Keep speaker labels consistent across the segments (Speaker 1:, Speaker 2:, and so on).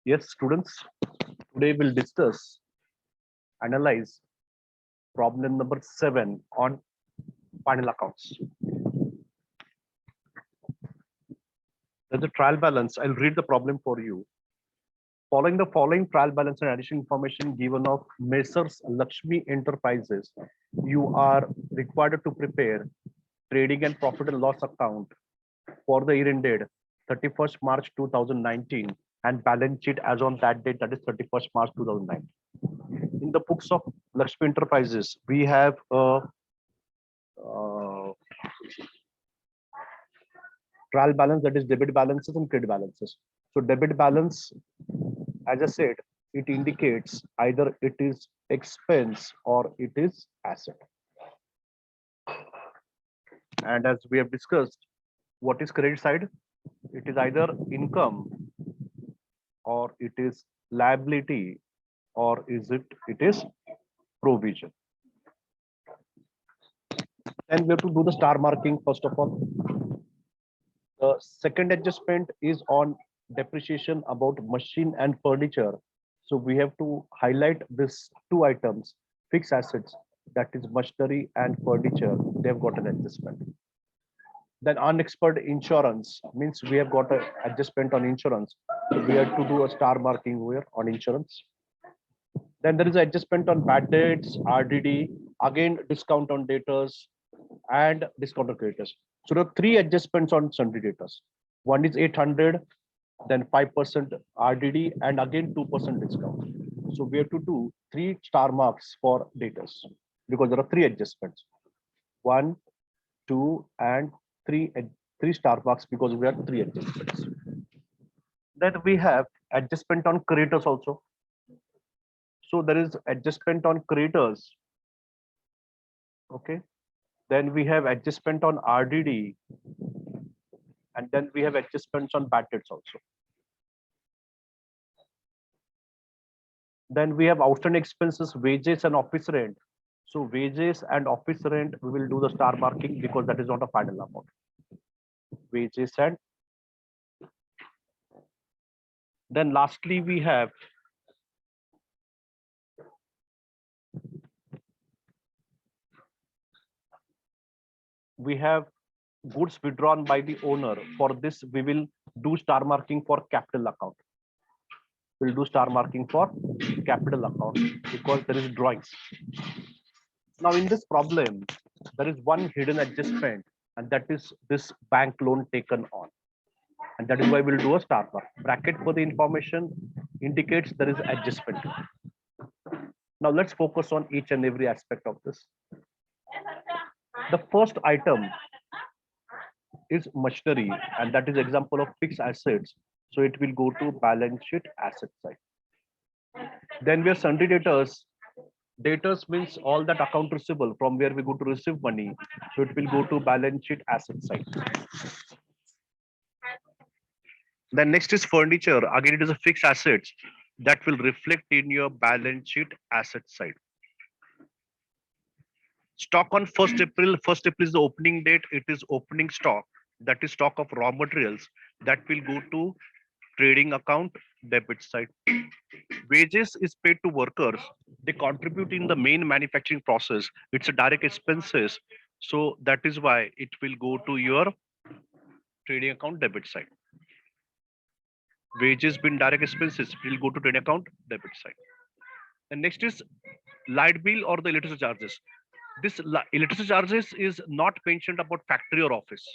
Speaker 1: Yes, students, today we'll analyze problem number 7 on final accounts. There's a trial balance. I'll read the problem for you. Following the following trial balance and additional information given of Messrs. Lakshmi Enterprises, you are required to prepare trading and profit and loss account for the year ended 31st March 2019 and balance sheet as on that date, that is 31st March 2019. In the books of Lakshmi Enterprises, we have a trial balance, that is debit balances and credit balances. So debit balance, as I said, it indicates either it is expense or it is asset. And as we have discussed, what is credit side? It is either income or it is liability or it is provision. Then we have to do the star marking first of all. The second adjustment is on depreciation about machine and furniture. So we have to highlight these two items, fixed assets, that is machinery and furniture, they've got an adjustment. Then unexpired insurance means we have got an adjustment on insurance. So we have to do a star marking here on insurance. Then there is an adjustment on bad debts, RDD, again discount on debtors and discount on creditors. So there are three adjustments on sundry debtors. One is 800, then 5% RDD, and again 2% discount. So we have to do 3 star marks for debtors because there are 3 adjustments. 1, 2, and 3 star marks because we have 3 adjustments. Then we have adjustment on creditors also. So there is adjustment on creditors. Okay. Then we have adjustment on RDD, and then we have adjustments on bad debts also. Then we have outstanding expenses, wages and office rent. So wages and office rent, we will do the star marking because that is not a final amount. Wages and then lastly we have goods withdrawn by the owner. For this, we will do star marking for capital account. We'll do star marking for capital account because there is drawings. Now in this problem, there is one hidden adjustment, and that is this bank loan taken on. And that is why we'll do a star mark. Bracket for the information indicates there is adjustment. Now let's focus on each and every aspect of this. The first item is machinery, and that is example of fixed assets. So it will go to balance sheet asset side. Then we have sundry debtors. Debtors means all that account receivable from where we go to receive money. So it will go to balance sheet asset side. Then next is furniture. Again, it is a fixed assets that will reflect in your balance sheet asset side. Stock on 1st April. 1st April is the opening date. It is opening stock. That is stock of raw materials that will go to trading account debit side. Wages is paid to workers. They contribute in the main manufacturing process. It's a direct expenses. So that is why it will go to your trading account debit side. Wages being direct expenses will go to trading account debit side. And next is light bill or the electricity charges. This electricity charges is not mentioned about factory or office.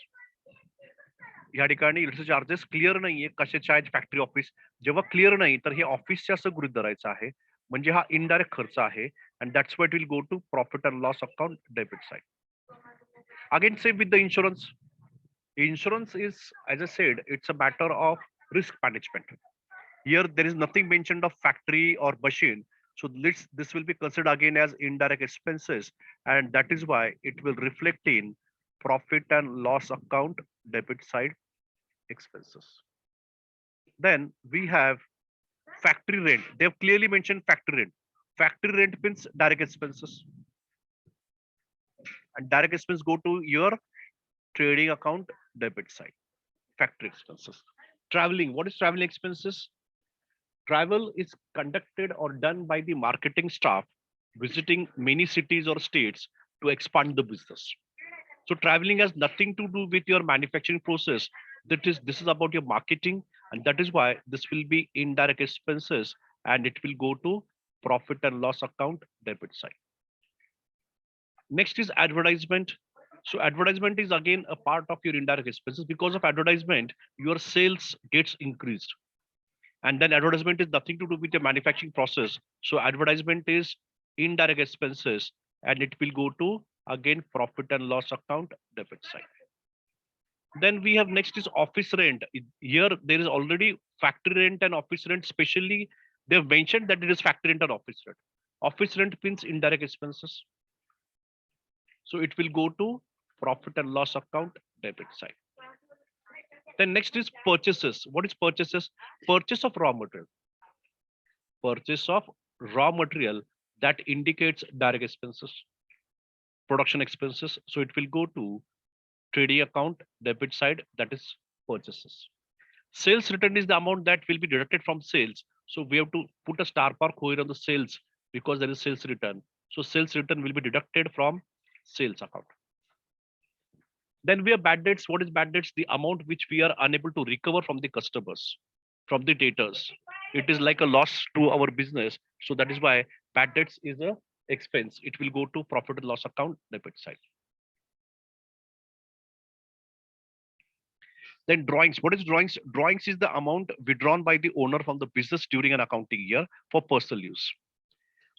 Speaker 1: या ठिकाणी electricity charges clear नाहीये कशाचे आहेत factory office. जेव्हा clear नाही तर हे ऑफिसचे असं गृहीत धरायचं आहे, म्हणजे हा इनडायरेक्ट खर्च आहे. And that's why it will go to profit and loss account debit side. Again same with the insurance. Insurance is, as I said, it's a matter of risk management. Here there is nothing mentioned of factory or machine. So this will be considered again as indirect expenses, and that is why it will reflect in profit and loss account debit side expenses. Then we have factory rent. They have clearly mentioned factory rent. Factory rent means direct expenses, and direct expenses go to your trading account debit side. Factory expenses. Traveling. What is traveling expenses? Travel is conducted or done by the marketing staff visiting many cities or states to expand the business. So traveling has nothing to do with your manufacturing process. This is about your marketing, and that is why this will be indirect expenses and it will go to profit and loss account debit side. Next is advertisement. So advertisement is again a part of your indirect expenses. Because of advertisement, your sales gets increased. And then advertisement is nothing to do with your manufacturing process. So advertisement is indirect expenses and it will go to again profit and loss account debit side. Then we have next is office rent. Here there is already factory rent and office rent. Especially they have mentioned that it is factory rent and office rent. Office rent means indirect expenses. So it will go to profit and loss account debit side. Then next is purchases. What is purchases? Purchase of raw material. Purchase of raw material that indicates direct expenses, production expenses. So it will go to trading account debit side, that is purchases. Sales return is the amount that will be deducted from sales. So we have to put a star mark here on the sales because there is sales return. So sales return will be deducted from sales account. Then we have bad debts. What is bad debts? The amount which we are unable to recover from the customers, from the debtors. It is like a loss to our business. So that is why bad debts is a expense. It will go to profit and loss account debit side. Then drawings. What is drawings? Drawings is the amount withdrawn by the owner from the business during an accounting year for personal use.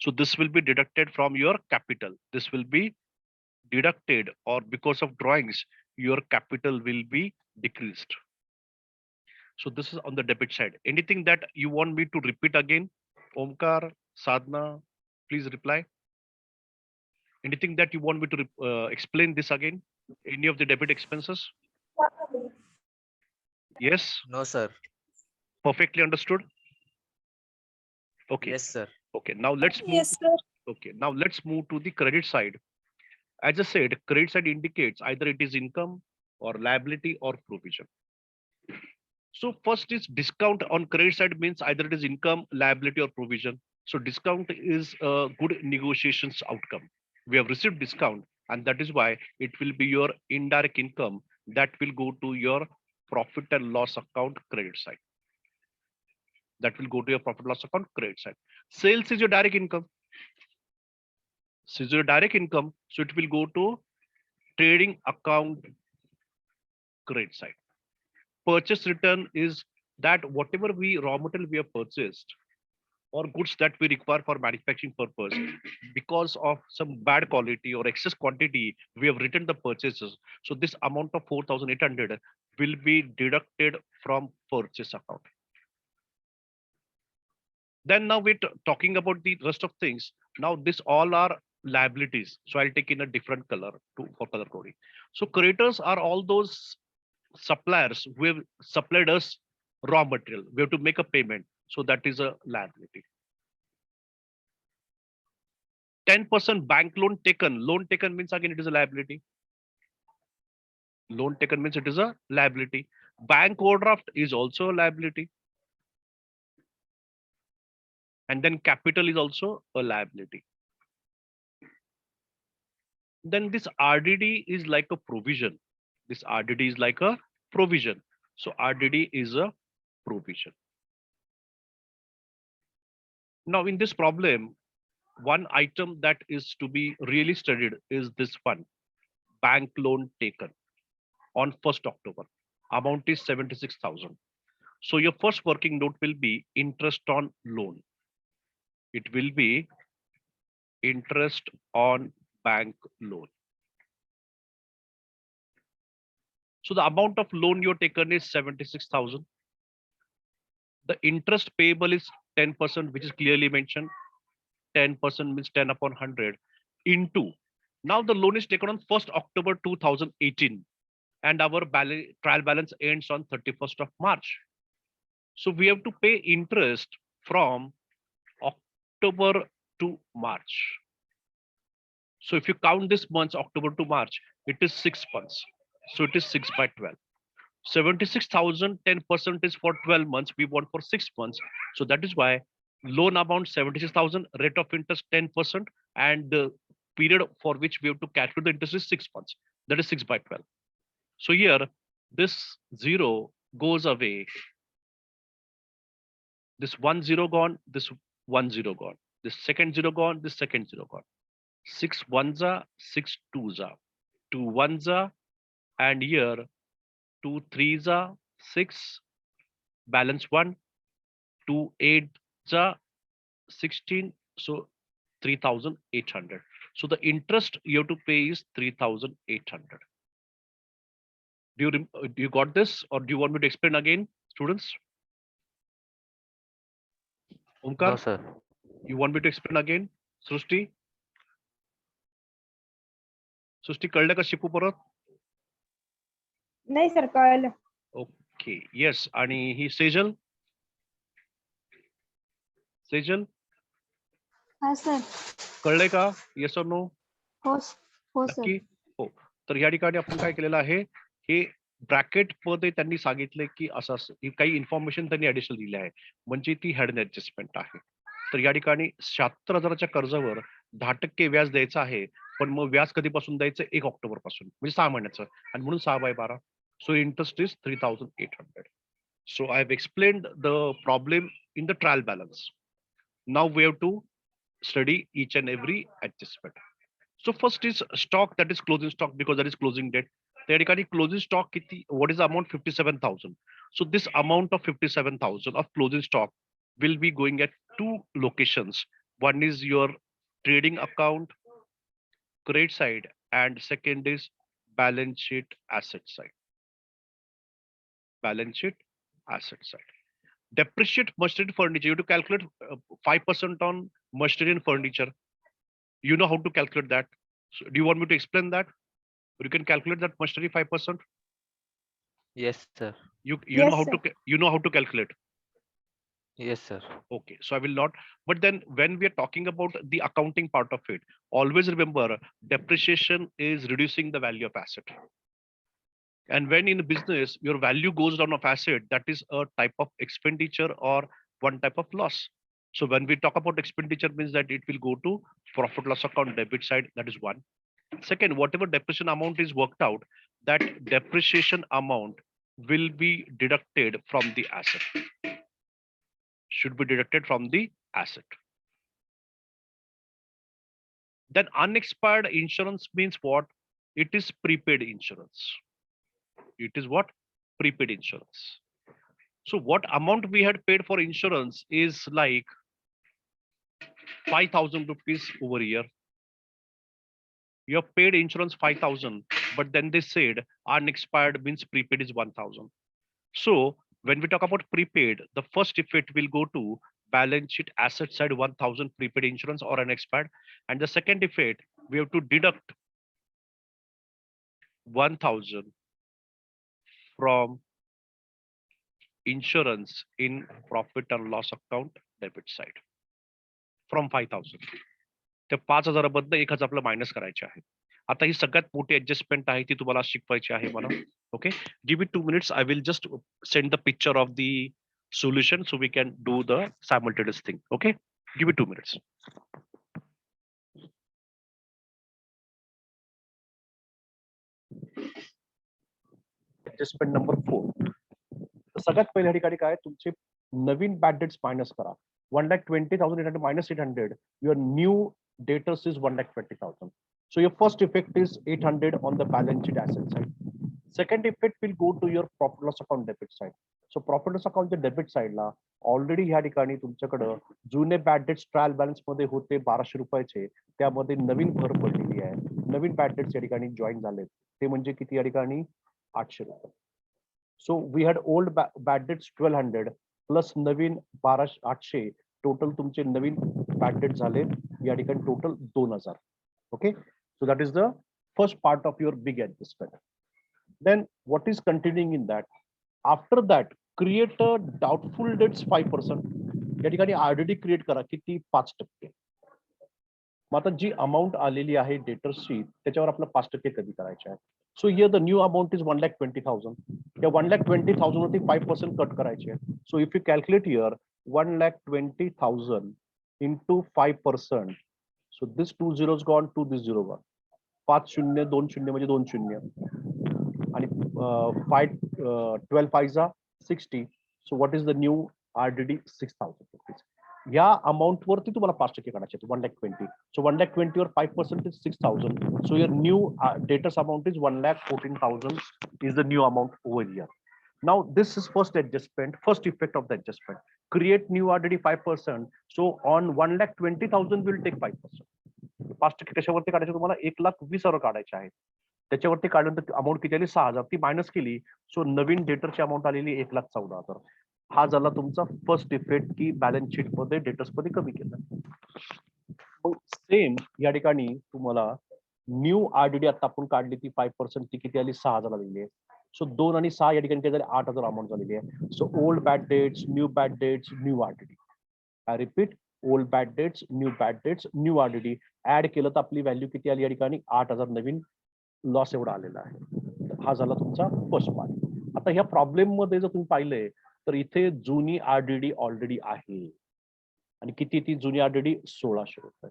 Speaker 1: So this will be deducted from your capital. This will be deducted, or because of drawings, your capital will be decreased. So this is on the debit side. Anything that you want me to repeat again? Omkar, Sadhna, please reply. Anything that you want me to explain this again? Any of the debit expenses? Yes?
Speaker 2: No, sir.
Speaker 1: Perfectly understood? Okay.
Speaker 2: Yes, sir.
Speaker 1: Okay, now let's move.
Speaker 3: Yes, sir.
Speaker 1: Okay, now let's move to the credit side. As I said, credit side indicates either it is income or liability or provision. So first is discount on credit side means either it is income, liability or provision. So discount is a good negotiations outcome. We have received discount and that is why it will be your indirect income that will go to your profit and loss account credit side. That will go to your profit loss account credit side. Sales is your direct income. So it's your direct income. So it will go to trading account credit side. Purchase return is that whatever we raw material we have purchased or goods that we require for manufacturing purpose, because of some bad quality or excess quantity, we have returned the purchases. So this amount of 4,800 will be deducted from purchase account. Then now we're talking about the rest of things. Now this all are liabilities. So I'll take in a different color for color coding. So creditors are all those suppliers who have supplied us raw material. We have to make a payment. So that is a liability. 10% bank loan taken. Loan taken means again it is a liability. Loan taken means it is a liability. Bank overdraft is also a liability. And then capital is also a liability. Then this RDD is like a provision. This RDD is like a provision. So RDD is a provision. Now in this problem, one item that is to be really studied is this one, bank loan taken on 1st October. Amount is 76,000. So your first working note will be interest on loan. It will be interest on bank loan. So the amount of loan you're taken is 76,000. The interest payable is 10%, which is clearly mentioned. 10% means 10 upon 100 into. Now the loan is taken on 1st October 2018 and our trial balance ends on 31st of March. So we have to pay interest from October to March. So if you count this months, October to March, it is 6 months. So it is 6 by 12. 76,000, 10% is for 12 months. We want for 6 months. So that is why loan amount 76,000, rate of interest 10%, and the period for which we have to calculate the interest is 6 months. That is 6 by 12. So here, this 0 goes away. This 1 0 gone, this 1 0 gone. This second 0 gone, this second 0 gone. 6 1s are, 6 2s are. 2 1s are, and here 2 3s are, 6, balance 1, 2 8s are, 16, so 3,800. So the interest you have to pay is 3,800. Do you got this, or do you want me to explain again, students? Omkar,
Speaker 2: No, sir.
Speaker 1: you want me to explain again? Srushti? सृष्टी कळलं का शिकू परत?
Speaker 3: नाही sir कळलं.
Speaker 1: Okay yes. आणि ही सेजल? सेजल
Speaker 4: हा sir.
Speaker 1: कळलंय का? येस और नो?
Speaker 4: हो हो सर.
Speaker 1: नक्की हो. तर या ठिकाणी आपण काय केलेलं आहे, हे ब्रॅकेट मध्ये त्यांनी सांगितले की असं असं काही इन्फॉर्मेशन त्यांनी ऍडिशनल दिली आहे, म्हणजे ती हेड ऍडजस्टमेंट आहे. तर या ठिकाणी 76,000च्या कर्जावर 10% व्याज द्यायचं आहे, पण मग व्याज कधीपासून द्यायचं? 1 ऑक्टोबर पासून, म्हणजे 6 महिन्याचं, आणि म्हणून 6/12. So interest is 3,800. So I have explained the problem in the trial balance. Now we have to study each and every adjustment. So first is stock, that is closing stock, because that is closing date. त्या ठिकाणी closing stock किती, what is the amount? 57,000. So this amount of 57,000 of closing stock will be going at 2 locations. One is your trading account credit side, and second is balance sheet asset side. Balance sheet asset side. Depreciate machinery furniture, you have to calculate 5% on machinery and furniture. You know how to calculate that. So do you want me to explain that? Or you can calculate that machinery 5%?
Speaker 2: Yes, sir.
Speaker 1: You
Speaker 3: Yes,
Speaker 1: know how
Speaker 3: sir.
Speaker 1: to you know how to calculate.
Speaker 2: Yes, sir.
Speaker 1: Okay, so I will not. But then when we are talking about the accounting part of it, always remember depreciation is reducing the value of asset. And when in business your value goes down of asset, that is a type of expenditure or one type of loss. So when we talk about expenditure, means that it will go to profit loss account debit side. That is one. Second, whatever depreciation amount is worked out, that depreciation amount will be deducted from the asset. Should be deducted from the asset. Then unexpired insurance means what? It is prepaid insurance. It is what? Prepaid insurance. So what amount we had paid for insurance is like 5,000 rupees over a year. You have paid insurance 5,000, but then they said unexpired means prepaid is 1,000. So when we talk about prepaid, the first effect will go to balance sheet asset side 1,000 prepaid insurance or unexpired, and the second effect we have to deduct 1,000 from insurance in profit and loss account debit side from 5,000. त्या 5,000 बद्दल 1,000 आपलं minus करायचे आहे. आता ही सगळ्यात मोठी adjustment आहे, ती तुम्हाला शिकवायची आहे मला. Okay, give me 2 minutes. I will just send the picture of the solution so we can do the simultaneous thing. Okay, give me 2 minutes. Adjustment number 4. सगळ्यात पहिल्या ठिकाणी काय, तुमचे नवीन बॅड डेट्स मायनस करा. 1,20,800 minus 800. Your new debtors is 1,20,000. So your first effect is 800 on the balance sheet asset side. Second effect will go to your profit loss account debit side. So profit loss account debit side La already ह्या ठिकाणी तुमच्याकडे जुने bad dates trial balance मध्ये होते 1,200 रुपयाचे, त्यामध्ये नवीन भर पडलेली आहे. नवीन बॅड डेट्स या ठिकाणी जॉईन झाले, ते म्हणजे किती या ठिकाणी 800 रुपये. So we had old bad debts 1,200 plus Naveen 800, total तुमचे नवीन bad debts झाले या ठिकाणी total 2,000. Okay, so that is the first part of your big adjustment. Then what is continuing in that? After that, create a doubtful debts 5%. या ठिकाणी RDD create करा, किती? 5%. मग आता जी amount आलेली आहे डेटर्सची, त्याच्यावर आपलं 5% कधी करायचे आहे? So here the new amount is 1,20,000. या 1,20,000 वरती 5% कट करायचे. So if you calculate here 1,20,000 into 5%, so this 2 zeros gone, to this 0 gone. 5 शून्य 2 शून्य म्हणजे 2 शून्य आणि 12 5 60. So what is the new RDD? 6,000 rupees. या अमाउंट वरती तुम्हाला 5% काढायचे 1,20,000. So 1,20,000 were 5% is 6,000. So your new debtors amount is 1,14,000 is the new amount over here. Now this is first adjustment, first effect of the adjustment. Create new RDD 5%. So on 1,20,000 will take 5%. 5% कशावरती काढायचे तुम्हाला 1,20,000 काढायचे आहेत. त्याच्यावरती काढल्यानंतर amount किती आली 6,000 ती minus केली. सो नवीन डेटरची अमाऊंट आलेली 1,14,000. हा झाला तुमचा फर्स्ट इफेक्ट की बॅलन्स शीट मध्ये डेटर्स मध्ये कमी केलं. मग सेम या ठिकाणी तुम्हाला न्यू आरडीडी आता आपण काढली ती 5% ती किती आली 6,000 आलेली आहे. सो 2 आणि 6 या ठिकाणी काय झाले 8,000 अमाऊंट झालेली आहे. So old bad debts, new RDD. I repeat, old bad debts, new RDD add केलं तर आपली व्हॅल्यू किती आली या ठिकाणी 8,000 नवीन लॉस एवढा आलेला आहे. हा झाला तुमचा फर्स्ट पार्ट. आता ह्या प्रॉब्लेम मध्ये जर तुम्ही पाहिलंय तर इथे जुनी आरडीडी ऑलरेडी आहे आणि किती ती जुनी आरडीडी 1,600 रुपये.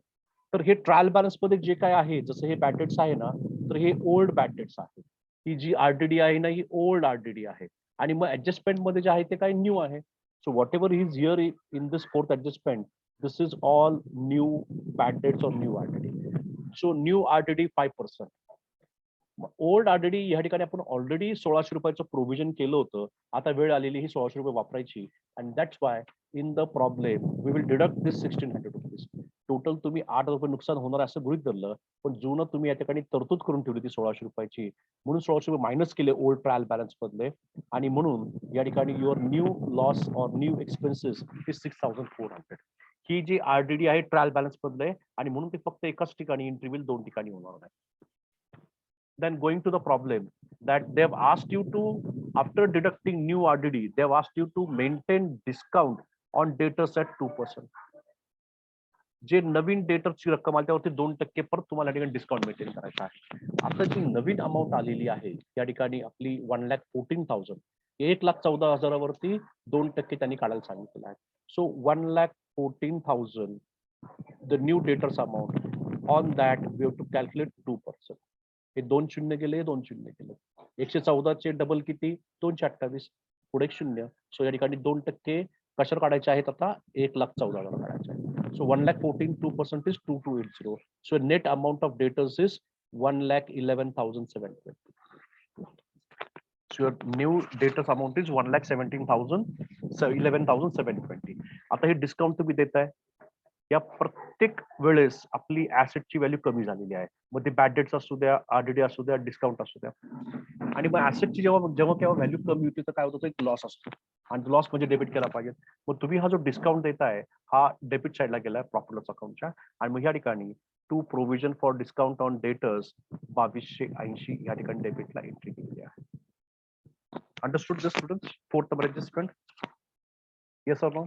Speaker 1: तर हे ट्रायल बॅलन्स मध्ये जे काय आहे जसं हे बॅड डेट्स आहे ना तर हे ओल्ड बॅड डेट्स आहे. ही जी आरडीडी आहे ना ही ओल्ड आरडीडी आहे आणि मग ऍडजस्टमेंट मध्ये जे आहे ते काय न्यू आहे. So whatever is here in this fourth adjustment this is all new bad debts और new RDD. So new RDD 5%. Old RDD या ठिकाणी आपण ऑलरेडी 1,600 रुपयाचं प्रोव्हिजन केलं होतं. आता वेळ आलेली ही 1,600 रुपये वापरायची and that's why in the problem we will deduct this 1,600 rupees. Total तुम्ही 8,000 रुपये नुकसान होणार असं गृहीत धरलं पण जुनं तुम्ही या ठिकाणी तरतूद करून ठेवली ती 1,600 रुपयाची म्हणून 1,600 रुपये मायनस केले ओल्ड ट्रायल बॅलन्स मधले आणि म्हणून या ठिकाणी युअर न्यू लॉस और न्यू एक्सपेन्सेस इज 6,400. ही जी आरडीडी आहे ट्रायल बॅलन्स मधले आणि म्हणून ते फक्त एकाच ठिकाणी एंट्री होईल 2 ठिकाणी होणार नाही. Then going to the problem that they've asked you to, after deducting new RDD, they've asked you to maintain discount on debtors at 2%. जे नवीन डेटरची रक्कम आली त्यावरती 2% परत तुम्हाला या ठिकाणी डिस्काउंट मेंटेन करायचा आहे. आता जी नवीन अमाऊंट आलेली आहे या ठिकाणी आपली 1,14,000 1,14,000 वरती 2% त्यांनी काढायला सांगितलेलं आहे. So 1,14,000 the new debtors amount on that we have to calculate 2%. हे 2 शून्य गेले 2 शून्य गेले 114 चे डबल किती 228 पुढे 1 शून्य. सो या ठिकाणी 2% कशावर काढायचे आहेत आता 1,14,000 काढायचे आहे. So 1,14,000 2% is 2,280. So net amount of debtors is 1,11,720. So your new debtors amount is 1,17,11,720. आता हे डिस्काउंट तुम्ही देताय या प्रत्येक वेळेस आपली ऍसेटची व्हॅल्यू कमी झालेली आहे. मग ते बॅड डेट्स असू द्या आरडीडी असू द्या डिस्काउंट असू द्या आणि मग ऍसेटची जेव्हा केव्हा व्हॅल्यू कमी होती तर काय होतं एक लॉस असतो आणि लॉस म्हणजे डेबिट केला पाहिजे. मग तुम्ही हा जो डिस्काउंट देताय हा डेबिट साईडला गेलाय प्रॉफिट लॉस अकाउंटच्या आणि मग या ठिकाणी to provision for discount on debtors 2,280 या ठिकाणी डेबिटला एंट्री केलेली आहे. Understood the students fourth number adjustment. Yes or no?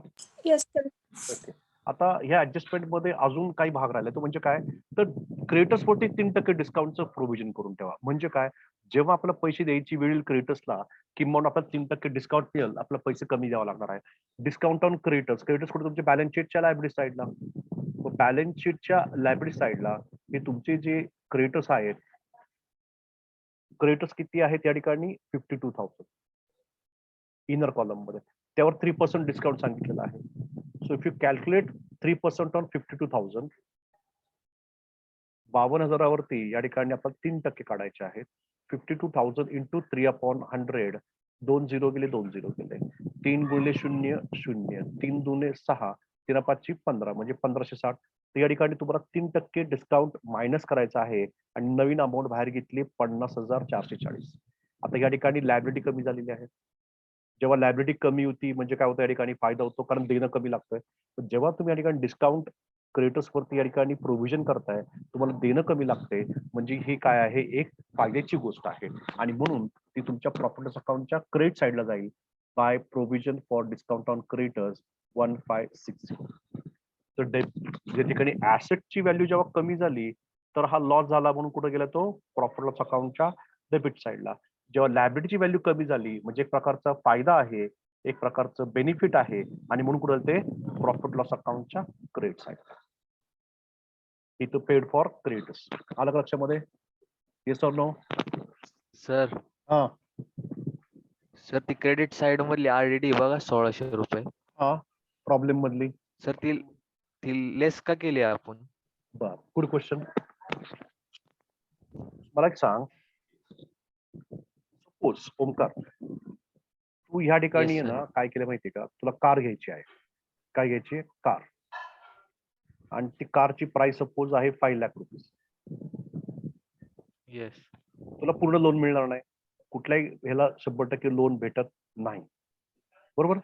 Speaker 4: Yes, sir.
Speaker 1: Okay. आता ह्या ऍडजस्टमेंट मध्ये अजून काही भाग राहिला तो म्हणजे काय तर क्रेडिटर्स वरती 3% डिस्काउंटचं प्रोव्हिजन करून ठेवा. म्हणजे काय जेव्हा आपल्याला पैसे द्यायची वेळ येईल क्रेडिटर्सला किंवा आपल्याला 3% डिस्काउंट मिळेल आपल्याला पैसे कमी द्यावा लागणार आहे. डिस्काउंट ऑन क्रेडिटर्स कुठे तुमच्या बॅलन्स शीटच्या लायबिलिटी साईडला. बॅलन्स शीटच्या लायबिलिटी साईडला हे तुमचे जे क्रेडिटर्स आहेत क्रेडिटर्स किती आहेत या ठिकाणी 52,000 इनर कॉलम मध्ये त्यावर 3% डिस्काउंट सांगितलेलं आहे. So if you calculate 3% on 52,000 52,000 वरती या ठिकाणी आपण 3% काढायचे आहेत. 52,000 into 3/100 2 0 गेले 2 0 गेले 3 गुणिले 0 0 3 दुने 6 3 5 15 म्हणजे 1,560. तर या ठिकाणी तुम्हाला 3% डिस्काउंट मायनस करायचा आहे आणि नवीन अमाऊंट बाहेर घेतली 50,440. आता या ठिकाणी लायबिलिटी कमी झालेली आहे. जेव्हा लायबिलिटी कमी होती म्हणजे काय होतं या ठिकाणी फायदा होतो कारण देणं कमी लागतंय. जेव्हा तुम्ही या ठिकाणी डिस्काउंट क्रेडिटर्स वरती या ठिकाणी प्रोव्हिजन करताय तुम्हाला देणं कमी लागते म्हणजे हे काय आहे एक फायद्याची गोष्ट आहे आणि म्हणून ती तुमच्या प्रॉफिट लॉस अकाउंटच्या क्रेडिट साईडला जाईल by provision for discount on creditors 1,560. तर या ठिकाणी ऍसेटची व्हॅल्यू जेव्हा कमी झाली तर हा लॉस झाला म्हणून कुठे गेला तो प्रॉफिट लॉस अकाउंटच्या डेबिट साईडला. जेव्हा लायबिलिटीची व्हॅल्यू कमी झाली म्हणजे एक प्रकारचा फायदा आहे, एक प्रकारचं बेनिफिट आहे, आणि म्हणून कुठे ते प्रॉफिट लॉस अकाउंटच्या क्रेडिट साईडला. इथं पेड फॉर क्रेडिट्स. आलं का लक्षामध्ये? Yes or no?
Speaker 2: सर
Speaker 1: हा
Speaker 2: सर ती क्रेडिट साइड मधली RDD बघा 1600 रुपये.
Speaker 1: हा प्रॉब्लेम मधली.
Speaker 2: सर ती ती लेस का केली आपण?
Speaker 1: बर, गुड क्वेश्चन. मला एक सांग, सपोज ओमकार, तू ह्या ठिकाणी
Speaker 2: Yes,
Speaker 1: आहे
Speaker 2: sir.
Speaker 1: ना काय केलं माहितीये का, तुला कार घ्यायची आहे. काय घ्यायची आहे? कार. आणि ती कारची प्राइस सपोज आहे 5 लाख रुपीज.
Speaker 2: येस.
Speaker 1: तुला पूर्ण लोन मिळणार नाही, कुठल्याही ह्याला 100% लोन भेटत नाही, बरोबर?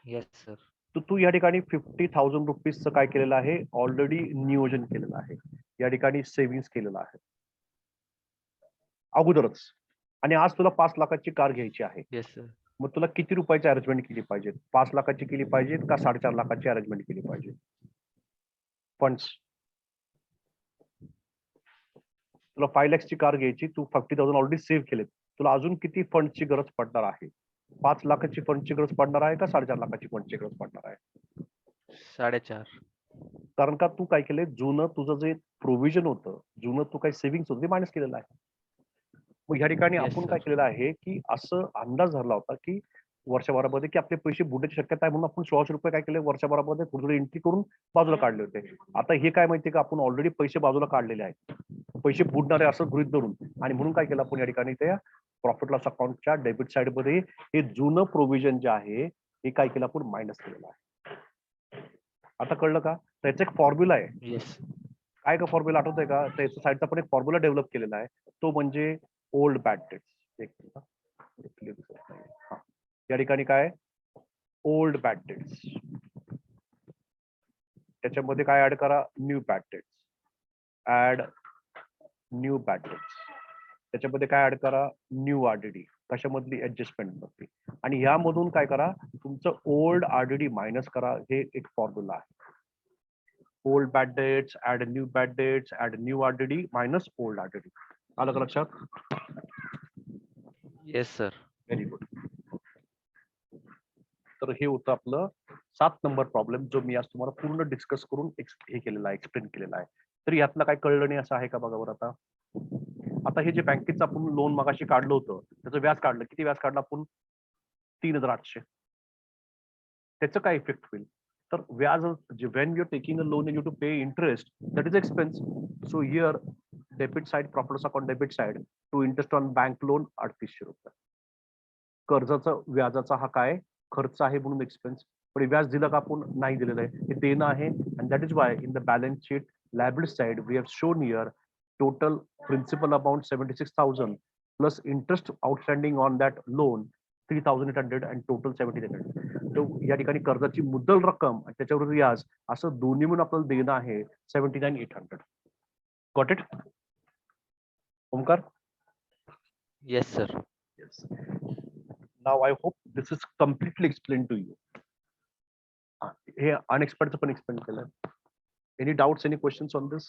Speaker 2: Yes sir.
Speaker 1: तर तू या ठिकाणी 50,000 रुपीजचं काय केलेलं आहे, ऑलरेडी नियोजन केलेलं आहे, या ठिकाणी सेव्हिंग केलेलं आहे अगोदरच. आणि आज तुला 5 लाखाची कार घ्यायची आहे.
Speaker 2: Yes sir.
Speaker 1: मग तुला किती रुपयाची अरेंजमेंट केली पाहिजे? 5 लाखाची केली पाहिजे का 4.5 लाखाची अरेंजमेंट केली पाहिजे? फंड्स. तुला 5 लाखची कार घ्यायची, तू 50,000 ऑलरेडी सेव्ह केलेत, तुला अजून किती फंडची गरज पडणार आहे? 5 लाखाची फंडची गरज पडणार आहे का 4.5 लाखाची फंडची गरज पडणार आहे?
Speaker 2: 4.5.
Speaker 1: कारण का तू काय केलंय, जुनं तुझं जे प्रोव्हिजन होतं, जुनं तू काही सेव्हिंग होतं ते मायनस केलेलं आहे. मग ह्या ठिकाणी
Speaker 2: Yes,
Speaker 1: आपण
Speaker 2: sir.
Speaker 1: काय केलेलं आहे की असं अंदाज धरला होता की वर्षभरामध्ये की आपले पैसे बुडण्याची शक्यता आहे, म्हणून आपण 1600 रुपये काय केले, वर्षभरामध्ये थोडी एंट्री करून बाजूला काढले होते. आता हे काय माहितीये का, आपण ऑलरेडी पैसे बाजूला काढलेले आहेत, पैसे बुडणारे असं गृहीत धरून, आणि म्हणून काय केलं आपण या ठिकाणी त्या प्रॉफिट लॉस अकाउंटच्या डेबिट साइड मध्ये हे जुनं प्रोव्हिजन जे आहे हे काय केलं आपण मायनस केलेलं आहे. आता कळलं का? त्याचा एक फॉर्म्युला आहे.
Speaker 2: येस.
Speaker 1: काय का फॉर्म्युला आठवतंय का? त्याच्या साईडचा पण एक फॉर्म्युला डेव्हलप केलेला आहे, तो म्हणजे ओल्ड बॅड डेट्स. एक मिनिट. हा, या ठिकाणी काय ओल्ड बॅड डेट्स, त्याच्यामध्ये काय ऍड करा, new bad debts. Add new bad debts. त्याच्यामध्ये काय ऍड करा, न्यू RDD. कशामधली? ऍडजस्टमेंट मधली. आणि यामधून काय करा, तुमचं ओल्ड RDD मायनस करा. हे एक फॉर्म्युला आहे. Old bad debts, add new bad debts, add new RDD minus old RDD. आलं का लक्षात?
Speaker 2: Yes sir.
Speaker 1: Very good. तर हे होतं आपलं 7 नंबर प्रॉब्लेम, जो मी आज तुम्हाला पूर्ण डिस्कस करून हे केलेला आहे, एक्सप्लेन केलेला आहे. तर यातलं काय कळलं नाही असं आहे का? बघा बरं. आता हे जे बँकेचं आपण लोन मगाशी काढलं होतं, त्याचं व्याज काढलं, किती व्याज काढलं आपण? 3,800. त्याचं काय इफेक्ट होईल? तर व्याज, when you're taking a loan and you have to pay interest, that is expense. So here debit side, profit loss account debit side, to interest on bank loan 3,800 रुपये. कर्जाचा व्याजाचा हा काय खर्च आहे म्हणून एक्सपेन्स, पण व्याज दिलं का आपण? नाही दिलेलं आहे, हे देणं आहे. and that is why in the balance sheet liability side we have shown here total principal amount 76,000 plus interest outstanding on that loan 3,800 and total 1,700. तर या ठिकाणी कर्जाची मुद्दल रक्कम आणि त्याच्यावर व्याज असं दोन्ही म्हणून आपल्याला देणं आहे 79,800. Got it Omkar?
Speaker 2: Yes sir.
Speaker 1: Yes. Now I hope this is completely explained to you. हे अनएक्सपर्टचं पण एक्सप्लेन केलं. Any doubts, any questions on this?